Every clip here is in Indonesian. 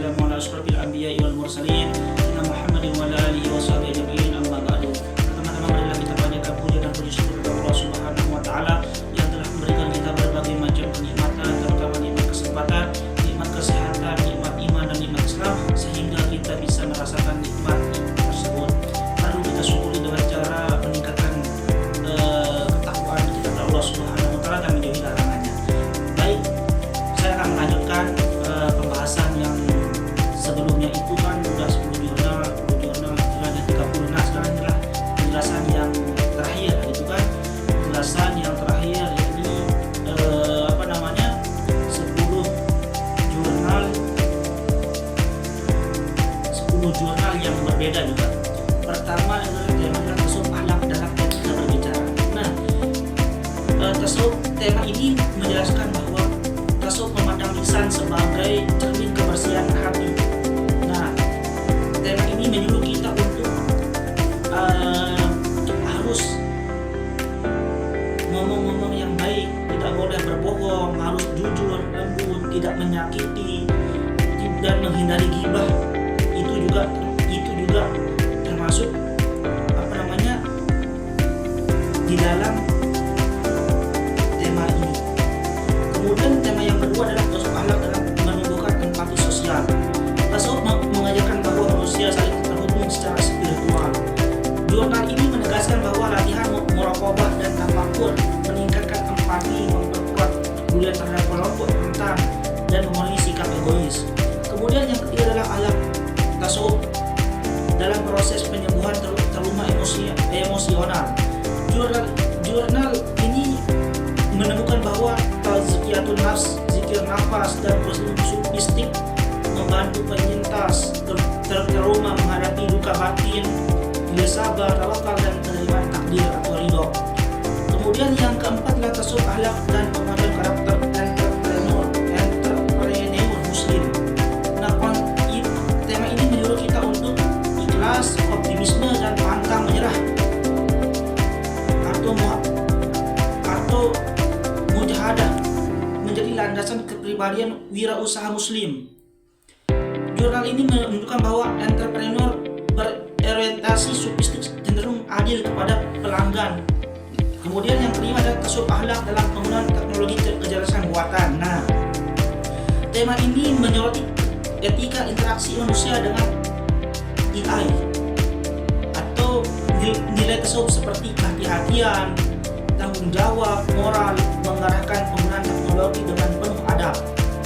wassalamu ala asyrafil anbiya'i wal mursalin sayyidina Muhammadin wa ala alihi washabihi ajma'in, amma ba'du. Teman-teman, marilah kita panjatkan puji dan puji syukur kepada Allah Subhanahu wa taala yang telah memberikan kita berbagai macam kenikmatan, terutama nikmat kesempatan, nikmat kesehatan, nikmat iman dan nikmat Islam, sehingga kita bisa merasakan nikmat tersebut. Perlu kita syukuri dengan cara meningkatkan ketakwaan kita kepada Allah Subhanahu wa taala dan menjauhi larangannya. Baik, saya akan melanjutkan pembahasan yang sebelumnya itu kan udah 10 jurnal, ada 30. Nah, sekarang adalah penjelasan yang terakhir, gitu kan? Penjelasan yang terakhir yakni 10 jurnal yang berbeda juga. Pertama adalah tema tasawuf akhlak dalam etika berbicara. Nah, tasawuf tema ini menjelaskan bahwa tasawuf memandang lisan sebagai cermin kebersihan hati. Nah, tema ini menyuruh kita untuk harus ngomong-ngomong yang baik, tidak boleh berbohong, harus jujur, lembut, tidak menyakiti, dan menghindari ghibah. Itu juga termasuk di dalam tema ini. Kemudian tema yang kedua adalah tasawuf akhlak dalam menumbuhkan empati sosial. Tasawuf mengajarkan bahwa manusia saling terhubung secara spiritual. Jurnal ini menegaskan bahwa latihan muraqabah dan tafakkur meningkatkan empati, memperkuat kepedulian terhadap kelompok rentan, dan mengurangi sikap egois. Kemudian yang ketiga adalah akhlak tasawuf dalam proses penyembuhan trauma emosional. Jurnal ini menemukan bahwa tazkiyatun nafs, zikir nafas, dan prosedur sufistik membantu penyintas trauma menghadapi duka batin, bila sabar, tawakal, dan penerimaan takdir atau ridho. Kemudian yang keempat adalah tasawuf akhlak dan pengembangan karakter entrepreneur muslim. Nah, tema ini menyuruh kita untuk ikhlas, optimisme, dan pantang menyerah atau mujahadah menjadi landasan kepribadian wirausaha muslim. Jurnal ini menunjukkan bahwa entrepreneur berorientasi sufistik cenderung adil kepada pelanggan. Kemudian yang kelima adalah tasawuf akhlak dalam penggunaan teknologi kecerdasan buatan. Nah, tema ini menyoroti etika interaksi manusia dengan AI atau nilai tasawuf seperti kehati-hatian, tanggung jawab, moral, mengarahkan penggunaan teknologi dengan penuh adab.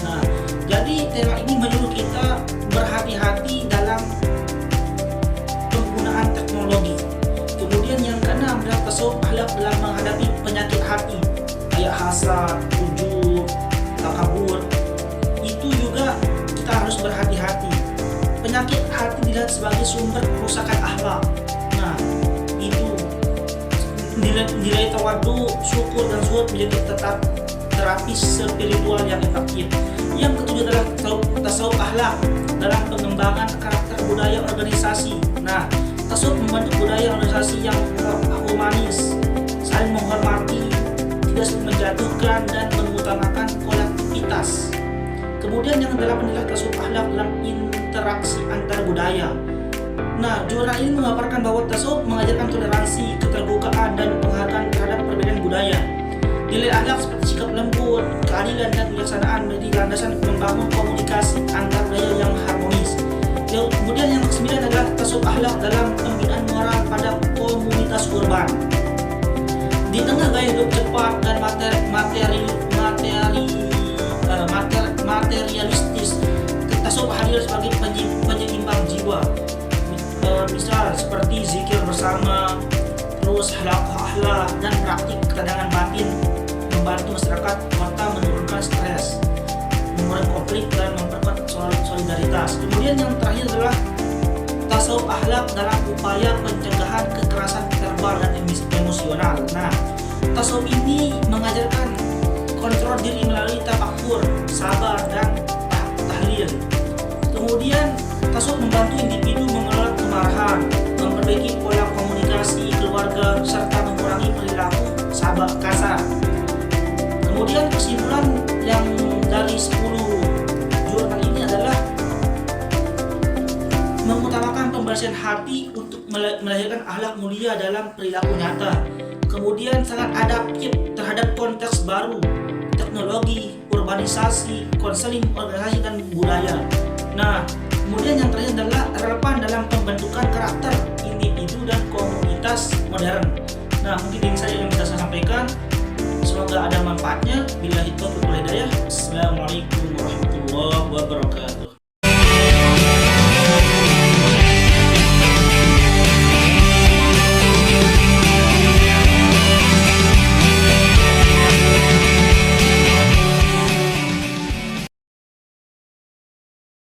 Nah, jadi tema ini menyuruh kita berhati-hati dalam penggunaan teknologi. Kemudian yang keenam adalah tasawuf akhlak dalam menghadapi penyakit hati, kayak hasad, ujub, takabur. Itu juga kita harus berhati-hati. Penyakit hati dilihat sebagai sumber kerusakan akhlak. Nah, itu nilai tawadu, syukur, dan zuhud menjadi tetap terapi spiritual yang efektif. Yang ketujuh adalah tasawuf akhlak dalam pengembangan karakter budaya organisasi. Nah, tasawuf membentuk budaya organisasi yang humanis, saling menghormati, tidak menjatuhkan, dan mengutamakan kolektivitas. Kemudian yang kedelapan adalah tasawuf akhlak dalam interaksi antar budaya. Nah, jurnal ini mengabarkan bahwa tasawuf mengajarkan toleransi, keterbukaan, dan penghargaan terhadap perbedaan budaya. Nilai akhlak seperti sikap lembut, keadilan, dan kebijaksanaan menjadi landasan membangun komunikasi antar budaya yang harmonis. Kemudian yang kesembilan adalah tasawuf akhlak dalam pembinaan moral pada komunitas urban. Di tengah gaya hidup cepat dan materialistis, tasawuf hadir sebagai penyeimbang jiwa. Misal seperti zikir bersama, terus halaqah akhlak, dan praktik ketenangan batin membantu masyarakat kota menurunkan stres, mengurangi konflik, dan memperkuat solidaritas. Kemudian yang terakhir adalah tasawuf akhlak dalam upaya pencegahan kekerasan verbal dan emosional. Nah, tasawuf ini mengajarkan kontrol diri melalui tafakkur, sabar, dan tahlil. Kemudian tasawuf membantu individu mengelola kemarahan, memperbaiki pola komunikasi keluarga, serta mengurangi perilaku kasar. Kemudian kesimpulan yang dari 10 jurnal ini adalah mengutamakan pembersihan hati untuk melahirkan akhlak mulia dalam perilaku nyata. Kemudian sangat adaptif terhadap konteks baru, teknologi, urbanisasi, konseling, organisasi, dan budaya. Nah, kemudian yang terakhir adalah relevan dalam pembentukan karakter individu dan komunitas modern. Nah, mungkin ini saja yang bisa saya sampaikan. Semoga ada manfaatnya. Billahi taufiq wal hidayah. Assalamualaikum warahmatullahi wabarakatuh.